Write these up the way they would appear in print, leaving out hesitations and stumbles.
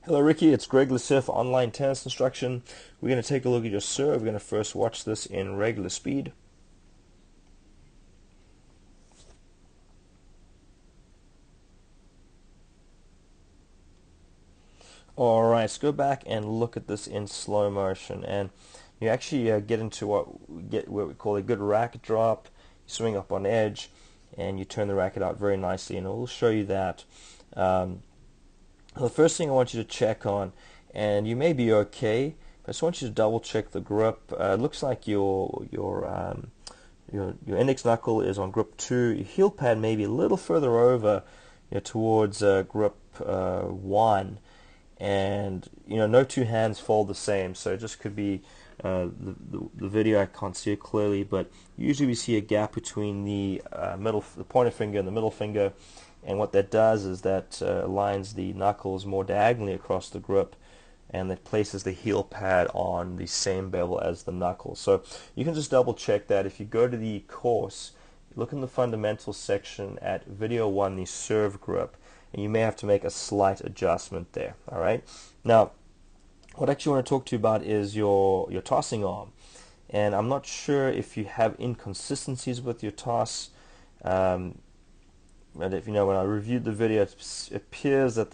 Hello Ricky, it's Greg Lasif for Online Tennis Instruction. We're going to take a look at your serve. We're going to first watch this in regular speed. Alright, let's go back and look at this in slow motion, and you actually get into what we call a good racket drop. You swing up on edge and you turn the racket out very nicely, and it will show you that. The first thing I want you to check on, and you may be okay, but I just want you to double check the grip. It looks like your index knuckle is on grip 2. Your heel pad may be a little further over, towards grip 1, and no two hands fold the same. So it just could be the video, I can't see it clearly, but usually we see a gap between the the pointer finger and the middle finger, and what that does is that aligns the knuckles more diagonally across the grip, and that places the heel pad on the same bevel as the knuckles. So you can just double check that. If you go to the course, look in the fundamentals section at video 1, the serve grip, and you may have to make a slight adjustment there. Alright, now what I actually want to talk to you about is your tossing arm, and I'm not sure if you have inconsistencies with your toss. And if when I reviewed the video, it appears that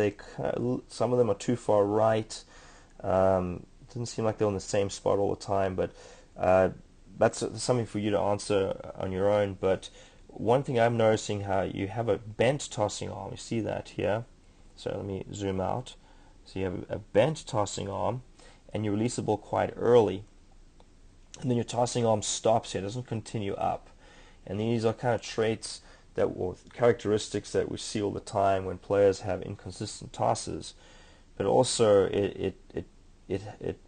some of them are too far right. It didn't seem like they're on the same spot all the time, but that's something for you to answer on your own. But one thing I'm noticing, how you have a bent tossing arm. You see that here. So let me zoom out. So you have a bent tossing arm, and you release the ball quite early, and then your tossing arm stops here, doesn't continue up. And these are kind of traits characteristics that we see all the time when players have inconsistent tosses. But also it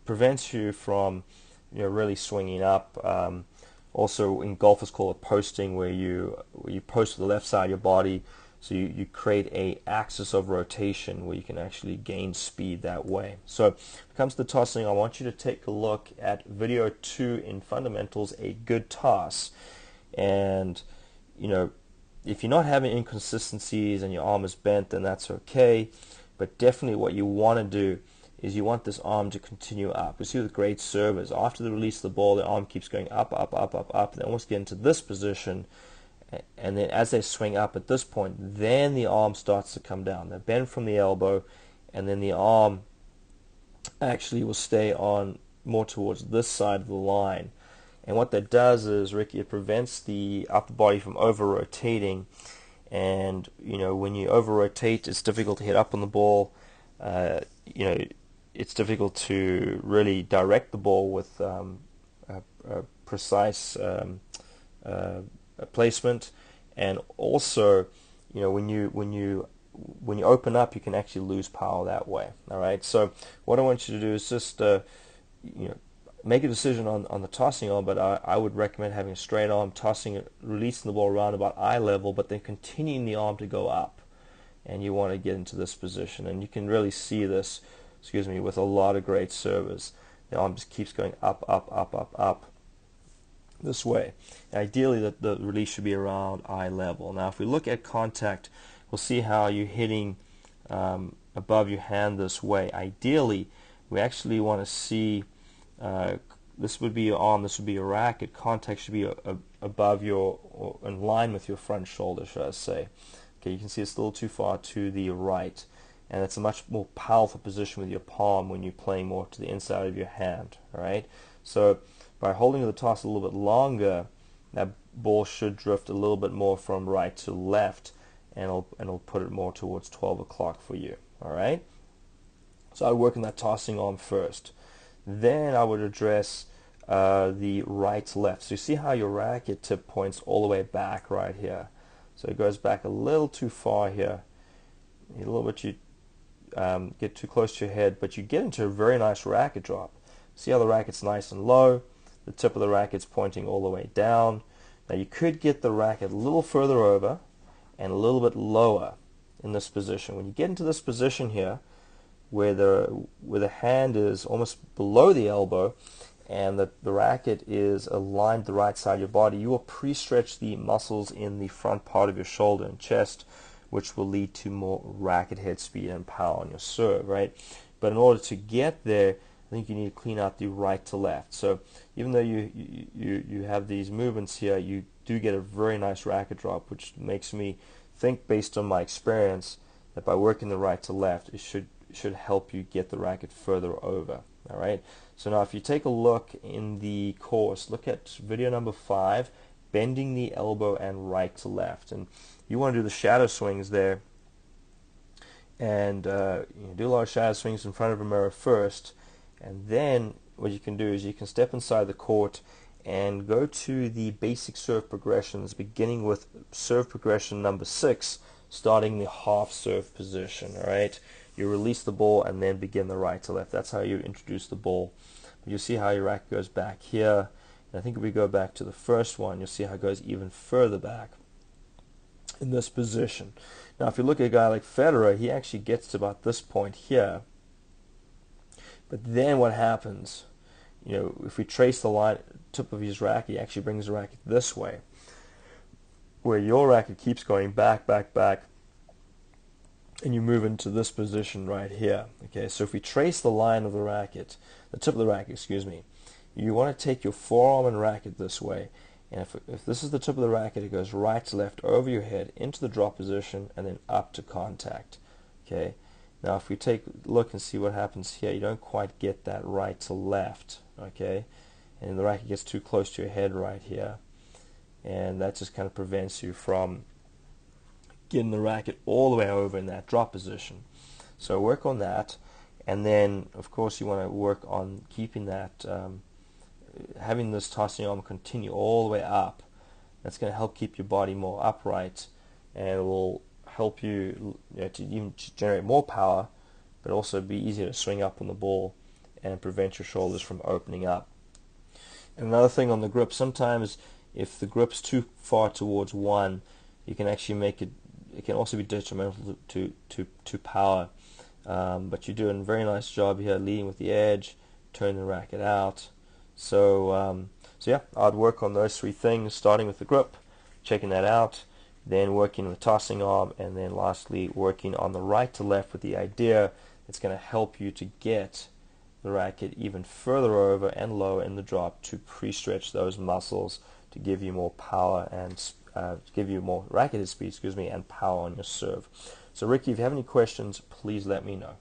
prevents you from really swinging up. Also in golf it's called a posting, where you post to the left side of your body, so you create a axis of rotation where you can actually gain speed that way. So when it comes to tossing, I want you to take a look at video 2 in fundamentals, a good toss. And if you're not having inconsistencies and your arm is bent, then that's okay. But definitely what you want to do is you want this arm to continue up. You see with great servers, after they release the ball, the arm keeps going up, up, up, up, up. They almost get into this position, and then as they swing up at this point, then the arm starts to come down. They bend from the elbow, and then the arm actually will stay on more towards this side of the line. And what that does is, Ricky, it prevents the upper body from over-rotating. And when you over-rotate, it's difficult to hit up on the ball. It's difficult to really direct the ball with a precise placement. And also, when you open up, you can actually lose power that way. All right. So what I want you to do is just make a decision on the tossing arm, but I would recommend having a straight arm, tossing it, releasing the ball around about eye level, but then continuing the arm to go up. And you want to get into this position, and you can really see this, with a lot of great servers. The arm just keeps going up, up, up, up, up this way. Ideally, the release should be around eye level. Now, if we look at contact, we'll see how you're hitting above your hand this way. Ideally, we actually want to see this would be your arm, this would be your racket. Contact should be above or in line with your front shoulder, should I say. Okay, you can see it's a little too far to the right, and it's a much more powerful position with your palm when you're playing more to the inside of your hand. All right, so by holding the toss a little bit longer, that ball should drift a little bit more from right to left, and it'll put it more towards 12 o'clock for you. All right, so I would work on that tossing arm first. Then I would address the right to left. So you see how your racket tip points all the way back right here. So it goes back a little too far here. A little bit, you get too close to your head, but you get into a very nice racket drop. See how the racket's nice and low. The tip of the racket's pointing all the way down. Now you could get the racket a little further over and a little bit lower in this position. When you get into this position here, where the hand is almost below the elbow and the racket is aligned the right side of your body, you will pre-stretch the muscles in the front part of your shoulder and chest, which will lead to more racket head speed and power on your serve, right? But in order to get there, I think you need to clean out the right to left. So even though you have these movements here, you do get a very nice racket drop, which makes me think, based on my experience, that by working the right to left, it should help you get the racket further over. All right. So now if you take a look in the course, look at video number 5, bending the elbow and right to left. And you want to do the shadow swings there, and do a lot of shadow swings in front of a mirror first, and then what you can do is you can step inside the court and go to the basic serve progressions, beginning with serve progression number 6, starting the half serve position. All right, you release the ball and then begin the right to left. That's how you introduce the ball. But you'll see how your racket goes back here. And I think if we go back to the first one, you'll see how it goes even further back in this position. Now, if you look at a guy like Federer, he actually gets to about this point here. But then what happens? If we trace the line, tip of his racket, he actually brings the racket this way, where your racket keeps going back, back, back, and you move into this position right here. Okay, so if we trace the line of the racket, the tip of the racket, excuse me, you want to take your forearm and racket this way, and if this is the tip of the racket, it goes right to left over your head into the drop position and then up to contact. Okay. Now, if we take a look and see what happens here, you don't quite get that right to left, okay? And the racket gets too close to your head right here, and that just kind of prevents you from getting the racket all the way over in that drop position. So work on that, and then, of course, you want to work on keeping that, having this tossing arm continue all the way up. That's going to help keep your body more upright, and it will help you, to even generate more power, but also be easier to swing up on the ball and prevent your shoulders from opening up. And another thing on the grip, sometimes if the grip's too far towards one, you can actually make it can also be detrimental to power. But you're doing a very nice job here, leading with the edge, turning the racket out. So yeah, I'd work on those 3 things, starting with the grip, checking that out, then working with tossing arm, and then lastly working on the right to left with the idea it's going to help you to get the racket even further over and lower in the drop to pre-stretch those muscles to give you more power and give you more racketed speed, and power on your serve. So Ricky, if you have any questions, please let me know.